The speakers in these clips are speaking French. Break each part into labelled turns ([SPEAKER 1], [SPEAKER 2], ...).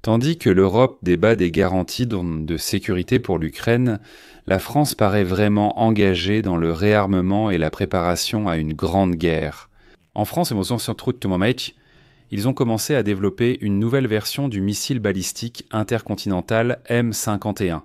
[SPEAKER 1] Tandis que l'Europe débat des garanties de sécurité pour l'Ukraine, la France paraît vraiment engagée dans le réarmement et la préparation à une grande guerre. En France, ils ont commencé à développer une nouvelle version du missile balistique intercontinental M51.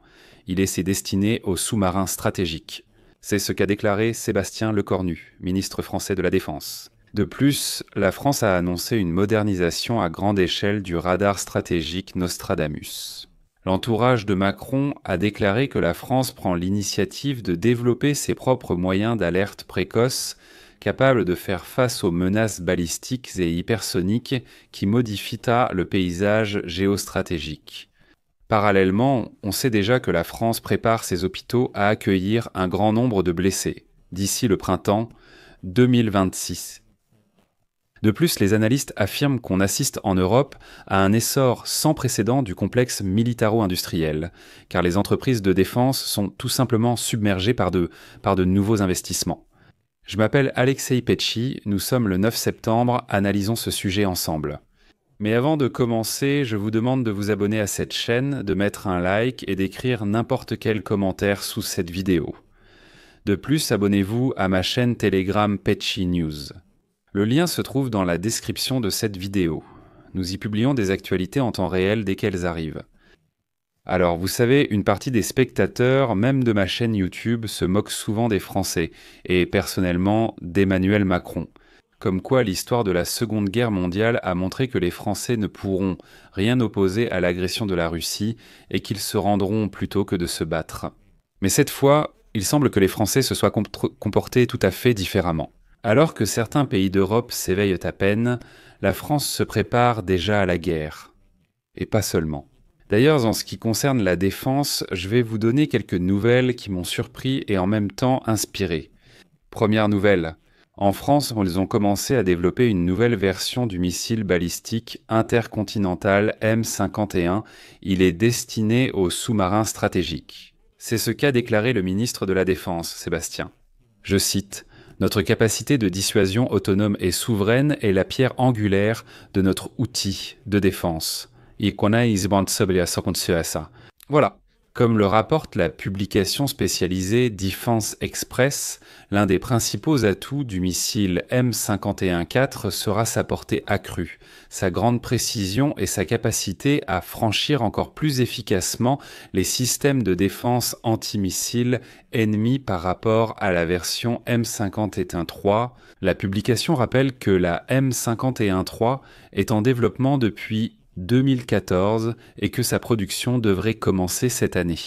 [SPEAKER 1] Il est destiné aux sous-marins stratégiques. C'est ce qu'a déclaré Sébastien Lecornu, ministre français de la Défense. De plus, la France a annoncé une modernisation à grande échelle du radar stratégique Nostradamus. L'entourage de Macron a déclaré que la France prend l'initiative de développer ses propres moyens d'alerte précoce capables de faire face aux menaces balistiques et hypersoniques qui modifient le paysage géostratégique. Parallèlement, on sait déjà que la France prépare ses hôpitaux à accueillir un grand nombre de blessés, d'ici le printemps 2026. De plus, les analystes affirment qu'on assiste en Europe à un essor sans précédent du complexe militaro-industriel, car les entreprises de défense sont tout simplement submergées par de nouveaux investissements. Je m'appelle Alexei Petchy, nous sommes le 9 septembre, analysons ce sujet ensemble. Mais avant de commencer, je vous demande de vous abonner à cette chaîne, de mettre un like et d'écrire n'importe quel commentaire sous cette vidéo. De plus, abonnez-vous à ma chaîne Telegram Petchy News. Le lien se trouve dans la description de cette vidéo. Nous y publions des actualités en temps réel dès qu'elles arrivent. Alors, vous savez, une partie des spectateurs, même de ma chaîne YouTube, se moquent souvent des Français, et personnellement d'Emmanuel Macron. Comme quoi l'histoire de la Seconde Guerre mondiale a montré que les Français ne pourront rien opposer à l'agression de la Russie, et qu'ils se rendront plutôt que de se battre. Mais cette fois, il semble que les Français se soient comportés tout à fait différemment. Alors que certains pays d'Europe s'éveillent à peine, la France se prépare déjà à la guerre. Et pas seulement. D'ailleurs, en ce qui concerne la défense, je vais vous donner quelques nouvelles qui m'ont surpris et en même temps inspiré. Première nouvelle. En France, ils ont commencé à développer une nouvelle version du missile balistique intercontinental M51. Il est destiné aux sous-marins stratégiques. C'est ce qu'a déclaré le ministre de la Défense, Sébastien. Je cite. Notre capacité de dissuasion autonome et souveraine est la pierre angulaire de notre outil de défense. Voilà. Comme le rapporte la publication spécialisée Defense Express, l'un des principaux atouts du missile M51-4 sera sa portée accrue, sa grande précision et sa capacité à franchir encore plus efficacement les systèmes de défense antimissiles ennemis par rapport à la version M51-3. La publication rappelle que la M51-3 est en développement depuis 2014 et que sa production devrait commencer cette année.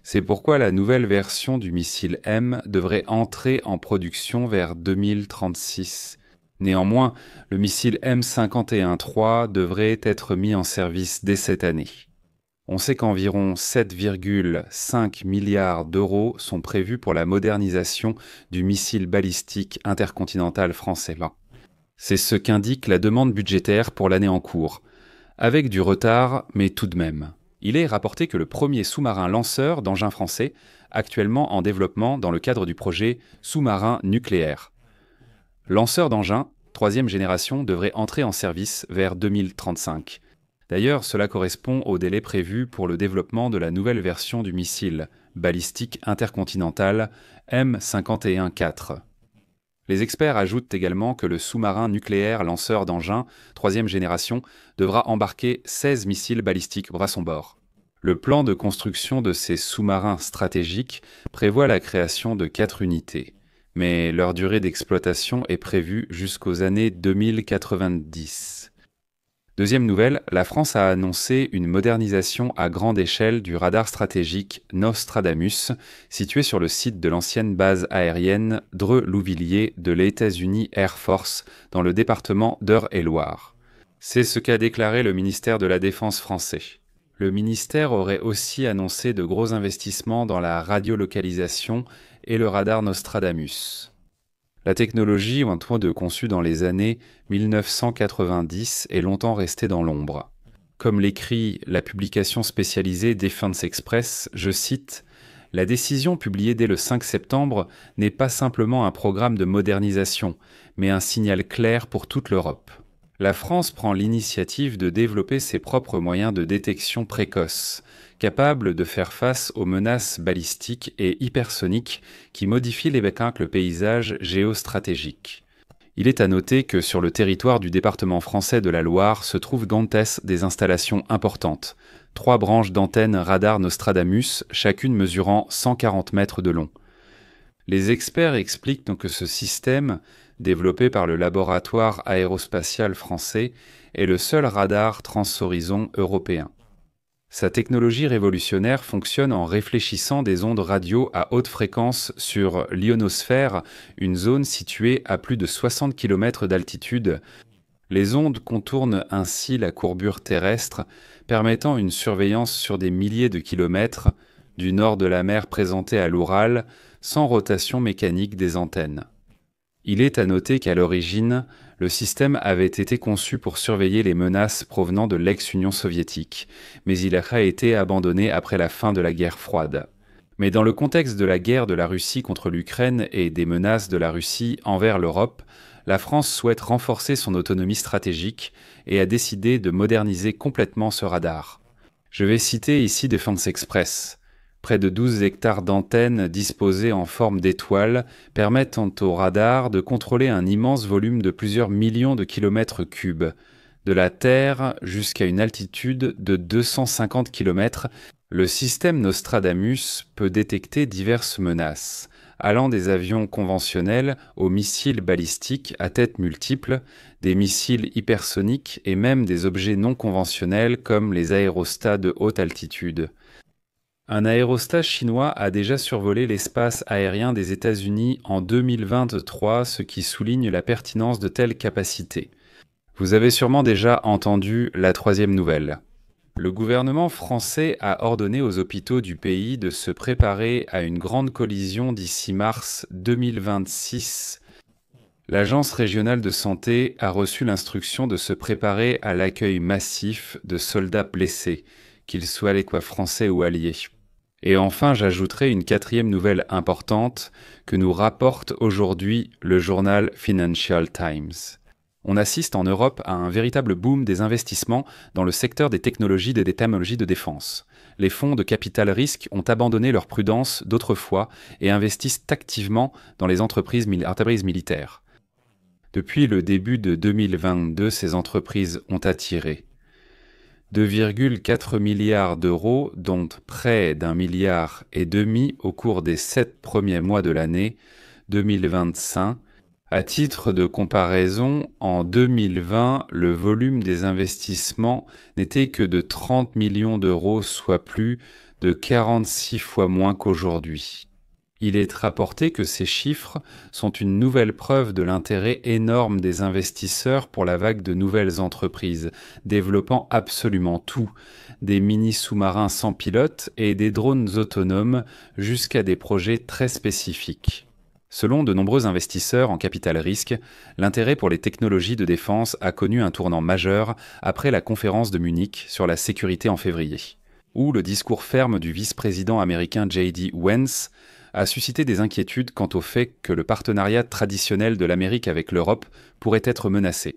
[SPEAKER 1] C'est pourquoi la nouvelle version du missile M devrait entrer en production vers 2036. Néanmoins, le missile M51-3 devrait être mis en service dès cette année. On sait qu'environ 7,5 milliards d'euros sont prévus pour la modernisation du missile balistique intercontinental français. C'est ce qu'indique la demande budgétaire pour l'année en cours. Avec du retard, mais tout de même. Il est rapporté que le premier sous-marin lanceur d'engins français, actuellement en développement dans le cadre du projet sous-marin nucléaire. Lanceur d'engins, 3e génération, devrait entrer en service vers 2035. D'ailleurs, cela correspond au délai prévu pour le développement de la nouvelle version du missile balistique intercontinental M51-4. Les experts ajoutent également que le sous-marin nucléaire lanceur d'engins, 3e génération, devra embarquer 16 missiles balistiques à son bord. Le plan de construction de ces sous-marins stratégiques prévoit la création de 4 unités, mais leur durée d'exploitation est prévue jusqu'aux années 2090. Deuxième nouvelle, la France a annoncé une modernisation à grande échelle du radar stratégique Nostradamus, situé sur le site de l'ancienne base aérienne Dreux-Louvilier de l'États-Unis Air Force, dans le département d'Eure-et-Loir. C'est ce qu'a déclaré le ministère de la Défense français. Le ministère aurait aussi annoncé de gros investissements dans la radiolocalisation et le radar Nostradamus. La technologie, conçue dans les années 1990, est longtemps restée dans l'ombre. Comme l'écrit la publication spécialisée Defense Express, je cite « La décision publiée dès le 5 septembre n'est pas simplement un programme de modernisation, mais un signal clair pour toute l'Europe. La France prend l'initiative de développer ses propres moyens de détection précoce, capables de faire face aux menaces balistiques et hypersoniques qui modifient le paysage géostratégique. Il est à noter que sur le territoire du département français de la Loire se trouvent des installations importantes, 3 branches d'antennes radar Nostradamus, chacune mesurant 140 mètres de long. Les experts expliquent donc que ce système, développé par le laboratoire aérospatial français, est le seul radar transhorizon européen. Sa technologie révolutionnaire fonctionne en réfléchissant des ondes radio à haute fréquence sur l'ionosphère, une zone située à plus de 60 km d'altitude. Les ondes contournent ainsi la courbure terrestre, permettant une surveillance sur des milliers de kilomètres, du nord de la mer présentée à l'Oural, sans rotation mécanique des antennes. Il est à noter qu'à l'origine, le système avait été conçu pour surveiller les menaces provenant de l'ex-Union soviétique, mais il a été abandonné après la fin de la guerre froide. Mais dans le contexte de la guerre de la Russie contre l'Ukraine et des menaces de la Russie envers l'Europe, la France souhaite renforcer son autonomie stratégique et a décidé de moderniser complètement ce radar. Je vais citer ici Défense Express. Près de 12 hectares d'antennes disposées en forme d'étoile permettent au radar de contrôler un immense volume de plusieurs millions de kilomètres cubes. De la Terre jusqu'à une altitude de 250 km, le système Nostradamus peut détecter diverses menaces, allant des avions conventionnels aux missiles balistiques à tête multiple, des missiles hypersoniques et même des objets non conventionnels comme les aérostats de haute altitude. Un aérostat chinois a déjà survolé l'espace aérien des États-Unis en 2023, ce qui souligne la pertinence de telles capacités. Vous avez sûrement déjà entendu la 3e nouvelle. Le gouvernement français a ordonné aux hôpitaux du pays de se préparer à une grande collision d'ici mars 2026. L'Agence régionale de santé a reçu l'instruction de se préparer à l'accueil massif de soldats blessés, qu'ils soient français ou alliés. Et enfin, j'ajouterai une 4e nouvelle importante que nous rapporte aujourd'hui le journal Financial Times. On assiste en Europe à un véritable boom des investissements dans le secteur des technologies et des technologies de défense. Les fonds de capital risque ont abandonné leur prudence d'autrefois et investissent activement dans les entreprises militaires. Depuis le début de 2022, ces entreprises ont attiré 2,4 milliards d'euros, dont près d'1,5 milliard au cours des 7 premiers mois de l'année 2025. À titre de comparaison, en 2020, le volume des investissements n'était que de 30 millions d'euros, soit plus de 46 fois moins qu'aujourd'hui. Il est rapporté que ces chiffres sont une nouvelle preuve de l'intérêt énorme des investisseurs pour la vague de nouvelles entreprises, développant absolument tout, des mini-sous-marins sans pilote et des drones autonomes jusqu'à des projets très spécifiques. Selon de nombreux investisseurs en capital risque, l'intérêt pour les technologies de défense a connu un tournant majeur après la conférence de Munich sur la sécurité en février, où le discours ferme du vice-président américain J.D. Vance a suscité des inquiétudes quant au fait que le partenariat traditionnel de l'Amérique avec l'Europe pourrait être menacé.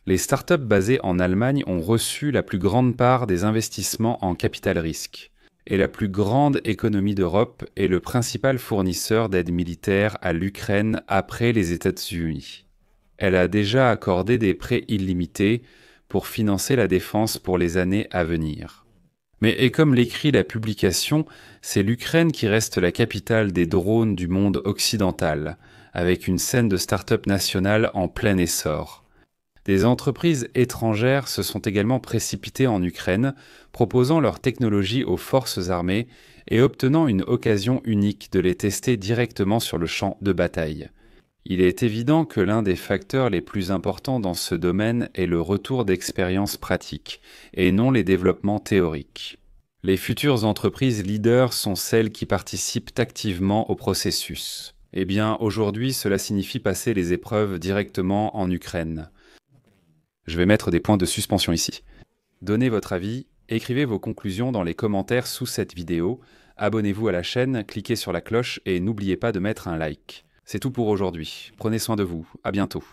[SPEAKER 1] Les startups basées en Allemagne ont reçu la plus grande part des investissements en capital risque, et la plus grande économie d'Europe est le principal fournisseur d'aide militaire à l'Ukraine après les États-Unis. Elle a déjà accordé des prêts illimités pour financer la défense pour les années à venir. Et comme l'écrit la publication, c'est l'Ukraine qui reste la capitale des drones du monde occidental, avec une scène de start-up nationale en plein essor. Des entreprises étrangères se sont également précipitées en Ukraine, proposant leurs technologies aux forces armées et obtenant une occasion unique de les tester directement sur le champ de bataille. Il est évident que l'un des facteurs les plus importants dans ce domaine est le retour d'expériences pratiques, et non les développements théoriques. Les futures entreprises leaders sont celles qui participent activement au processus. Aujourd'hui, cela signifie passer les épreuves directement en Ukraine. Je vais mettre des points de suspension ici. Donnez votre avis, écrivez vos conclusions dans les commentaires sous cette vidéo, abonnez-vous à la chaîne, cliquez sur la cloche et n'oubliez pas de mettre un like. C'est tout pour aujourd'hui. Prenez soin de vous. À bientôt.